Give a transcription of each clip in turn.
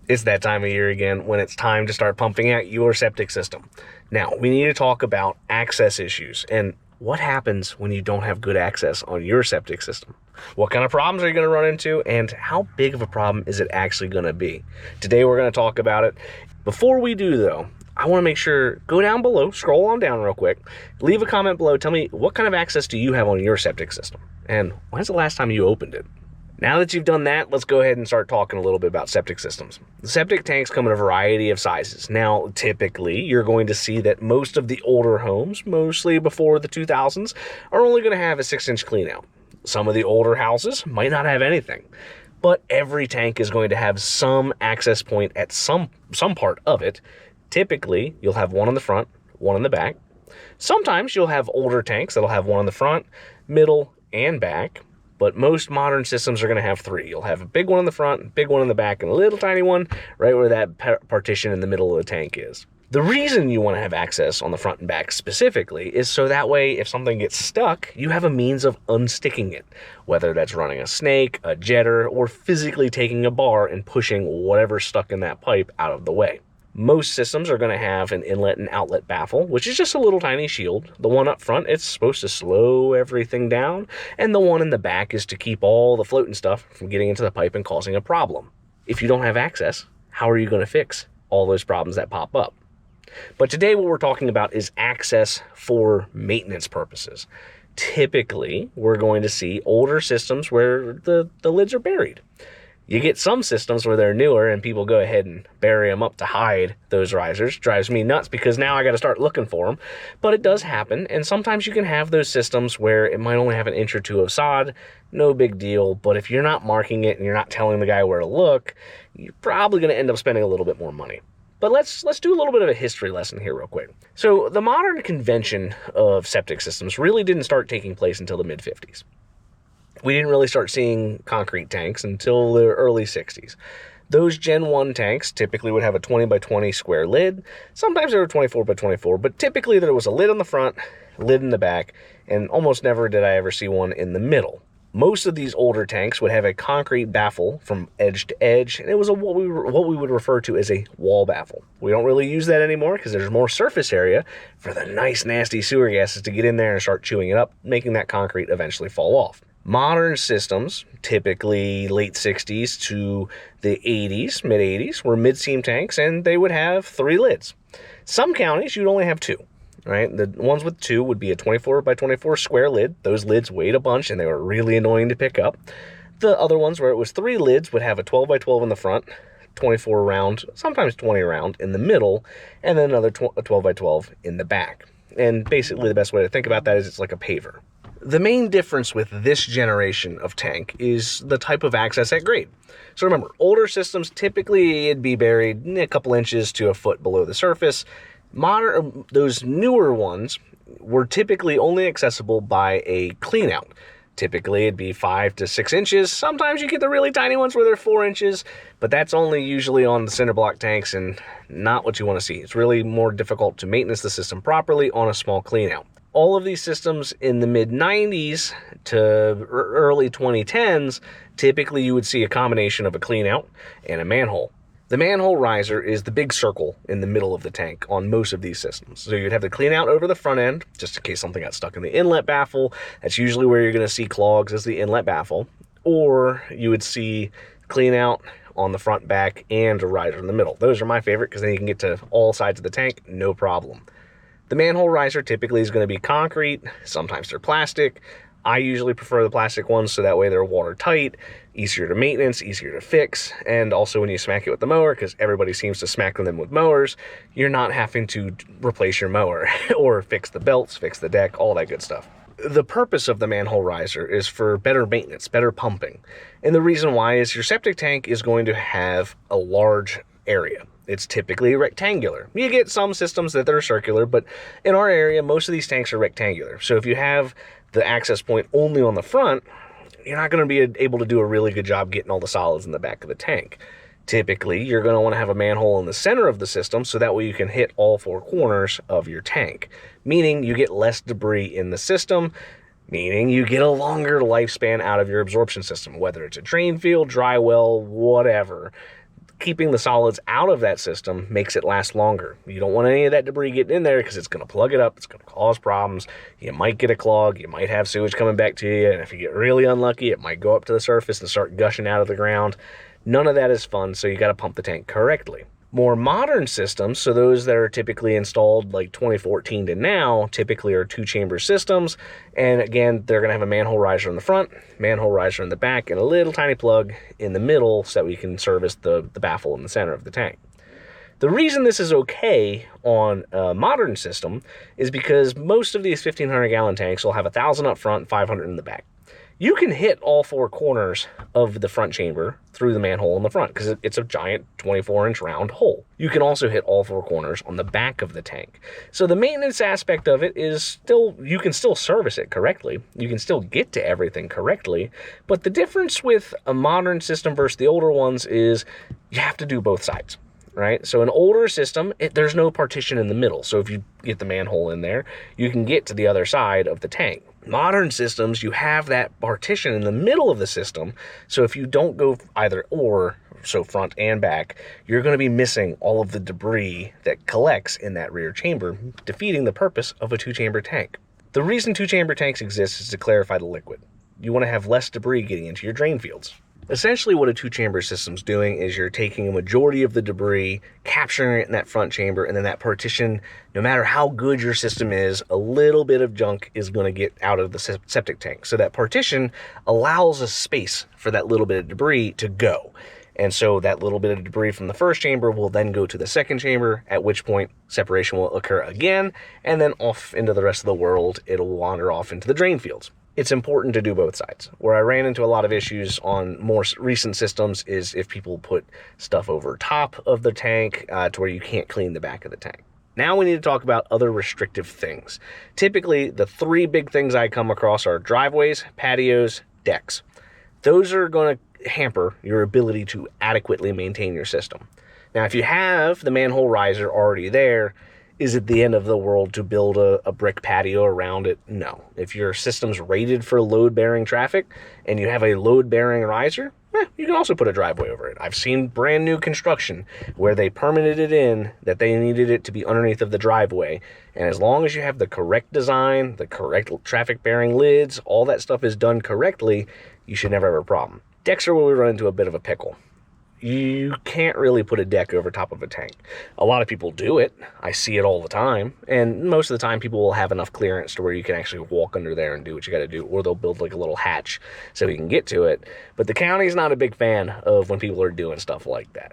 It's that time of year again when it's time to start pumping out your septic system. Now, we need to talk about access issues and what happens when you don't have good access on your septic system. What kind of problems are you going to run into, and how big of a problem is it actually going to be? Today we're going to talk about it. Before we do though, I want to make sure, go down below, scroll on down real quick, leave a comment below, tell me what kind of access do you have on your septic system, and when's the last time you opened it? Now that you've done that, let's go ahead and start talking a little bit about septic systems. The septic tanks come in a variety of sizes. Now, typically, you're going to see that most of the older homes, mostly before the 2000s, are only going to have a 6-inch cleanout. Some of the older houses might not have anything, but every tank is going to have some access point at some part of it. Typically, you'll have one on the front, one in the back. Sometimes you'll have older tanks that'll have one on the front, middle, and back. But most modern systems are going to have three. You'll have a big one in the front, a big one in the back, and a little tiny one right where that partition in the middle of the tank is. The reason you want to have access on the front and back specifically is so that way if something gets stuck, you have a means of unsticking it, whether that's running a snake, a jetter, or physically taking a bar and pushing whatever's stuck in that pipe out of the way. Most systems are going to have an inlet and outlet baffle, which is just a little tiny shield. The one up front, it's supposed to slow everything down, and the one in the back is to keep all the floating stuff from getting into the pipe and causing a problem. If you don't have access, how are you going to fix all those problems that pop up? But today what we're talking about is access for maintenance purposes. Typically, we're going to see older systems where the lids are buried. You get some systems where they're newer and people go ahead and bury them up to hide those risers. Drives me nuts because now I got to start looking for them. But it does happen, and sometimes you can have those systems where it might only have an inch or two of sod. No big deal, but if you're not marking it and you're not telling the guy where to look, you're probably going to end up spending a little bit more money. But let's do a little bit of a history lesson here real quick. So the modern convention of septic systems really didn't start taking place until the mid-50s. We didn't really start seeing concrete tanks until the early 60s. Those Gen 1 tanks typically would have a 20 by 20 square lid. Sometimes they were 24 by 24, but typically there was a lid on the front, lid in the back, and almost never did I ever see one in the middle. Most of these older tanks would have a concrete baffle from edge to edge, and it was what we would refer to as a wall baffle. We don't really use that anymore because there's more surface area for the nice, nasty sewer gases to get in there and start chewing it up, making that concrete eventually fall off. Modern systems, typically late 60s to the 80s, mid-80s, were mid-seam tanks, and they would have 3 lids. Some counties, you'd only have 2. Right? The ones with 2 would be a 24 by 24 square lid. Those lids weighed a bunch, and they were really annoying to pick up. The other ones, where it was 3 lids, would have a 12 by 12 in the front, 24 round, sometimes 20 round in the middle, and then another 12 by 12 in the back. And basically the best way to think about that is it's like a paver. The main difference with this generation of tank is the type of access at grade. So remember, older systems, typically it'd be buried a couple inches to a foot below the surface. Those newer ones were typically only accessible by a cleanout. Typically it'd be 5 to 6 inches. Sometimes you get the really tiny ones where they're 4 inches, but that's only usually on the cinder block tanks and not what you want to see. It's really more difficult to maintenance the system properly on a small cleanout. All of these systems in the mid-90s to early 2010s, typically you would see a combination of a cleanout and a manhole. The manhole riser is the big circle in the middle of the tank on most of these systems. So you'd have the cleanout over the front end, just in case something got stuck in the inlet baffle. That's usually where you're going to see clogs, as the inlet baffle. Or you would see cleanout on the front, back, and a riser in the middle. Those are my favorite because then you can get to all sides of the tank, no problem. The manhole riser typically is going to be concrete. Sometimes they're plastic. I usually prefer the plastic ones so that way they're watertight, easier to maintenance, easier to fix, and also when you smack it with the mower, because everybody seems to smack them with mowers, you're not having to replace your mower or fix the belts, fix the deck, all that good stuff. The purpose of the manhole riser is for better maintenance, better pumping. And the reason why is your septic tank is going to have a large area. It's typically rectangular. You get some systems that are circular, but in our area, most of these tanks are rectangular. So if you have the access point only on the front, you're not going to be able to do a really good job getting all the solids in the back of the tank. Typically, you're going to want to have a manhole in the center of the system so that way you can hit all 4 corners of your tank, meaning you get less debris in the system, meaning you get a longer lifespan out of your absorption system, whether it's a drain field, dry well, whatever. keeping the solids out of that system makes it last longer. You don't want any of that debris getting in there because it's going to plug it up. It's going to cause problems. You might get a clog. You might have sewage coming back to you. And if you get really unlucky, it might go up to the surface and start gushing out of the ground. None of that is fun, so you got to pump the tank correctly. More modern systems, so those that are typically installed like 2014 to now, typically are 2-chamber systems. And again, they're going to have a manhole riser in the front, manhole riser in the back, and a little tiny plug in the middle so that we can service the baffle in the center of the tank. The reason this is okay on a modern system is because most of these 1,500-gallon tanks will have 1,000 up front, 500 in the back. You can hit all 4 corners of the front chamber through the manhole in the front because it's a giant 24-inch round hole. You can also hit all 4 corners on the back of the tank. So the maintenance aspect of it is still, you can still service it correctly. You can still get to everything correctly. But the difference with a modern system versus the older ones is you have to do both sides. Right? So an older system, there's no partition in the middle. So if you get the manhole in there, you can get to the other side of the tank. Modern systems, you have that partition in the middle of the system. So if you don't go either or, so front and back, you're going to be missing all of the debris that collects in that rear chamber, defeating the purpose of a 2-chamber tank. The reason 2-chamber tanks exist is to clarify the liquid. You want to have less debris getting into your drain fields. Essentially what a 2-chamber system's doing is you're taking a majority of the debris, capturing it in that front chamber, and then that partition, no matter how good your system is, a little bit of junk is going to get out of the septic tank. So that partition allows a space for that little bit of debris to go. And so that little bit of debris from the first chamber will then go to the second chamber, at which point separation will occur again, and then off into the rest of the world, it'll wander off into the drain fields. It's important to do both sides. Where I ran into a lot of issues on more recent systems is if people put stuff over top of the tank to where you can't clean the back of the tank. Now we need to talk about other restrictive things. Typically, the 3 big things I come across are driveways, patios, decks. Those are going to hamper your ability to adequately maintain your system. Now, if you have the manhole riser already there, is it the end of the world to build a brick patio around it? No. If your system's rated for load-bearing traffic and you have a load-bearing riser, you can also put a driveway over it. I've seen brand new construction where they permitted it in that they needed it to be underneath of the driveway. And as long as you have the correct design, the correct traffic-bearing lids, all that stuff is done correctly, you should never have a problem. Decks are where we run into a bit of a pickle. You can't really put a deck over top of a tank. A lot of people do it. I see it all the time. And most of the time people will have enough clearance to where you can actually walk under there and do what you got to do. Or they'll build like a little hatch so you can get to it. But the county's not a big fan of when people are doing stuff like that.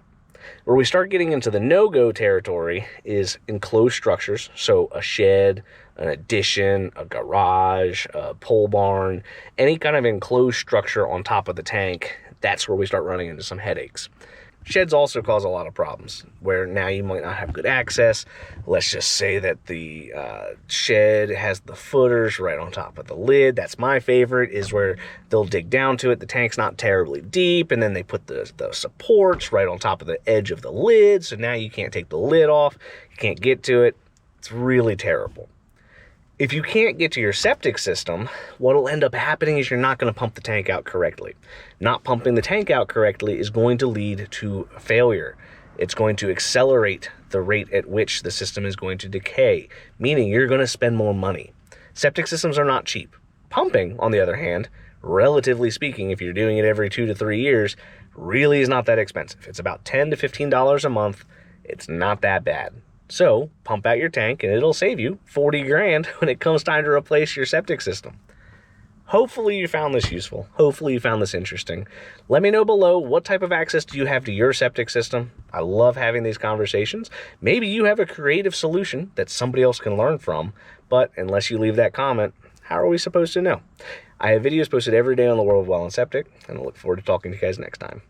Where we start getting into the no-go territory is enclosed structures. So a shed, an addition, a garage, a pole barn, any kind of enclosed structure on top of the tank. That's where we start running into some headaches. Sheds also cause a lot of problems, where now you might not have good access. Let's just say that the shed has the footers right on top of the lid. That's my favorite, is where they'll dig down to it. The tank's not terribly deep, and then they put the supports right on top of the edge of the lid, so now you can't take the lid off. You can't get to it. It's really terrible. If you can't get to your septic system, what'll end up happening is you're not going to pump the tank out correctly. Not pumping the tank out correctly is going to lead to failure. It's going to accelerate the rate at which the system is going to decay, meaning you're going to spend more money. Septic systems are not cheap. Pumping, on the other hand, relatively speaking, if you're doing it every 2 to 3 years, really is not that expensive. It's about $10 to $15 a month. It's not that bad. So pump out your tank and it'll save you 40 grand when it comes time to replace your septic system. Hopefully you found this useful. Hopefully you found this interesting. Let me know below, what type of access do you have to your septic system? I love having these conversations. Maybe you have a creative solution that somebody else can learn from, but unless you leave that comment, how are we supposed to know? I have videos posted every day on the World of Well and Septic, and I look forward to talking to you guys next time.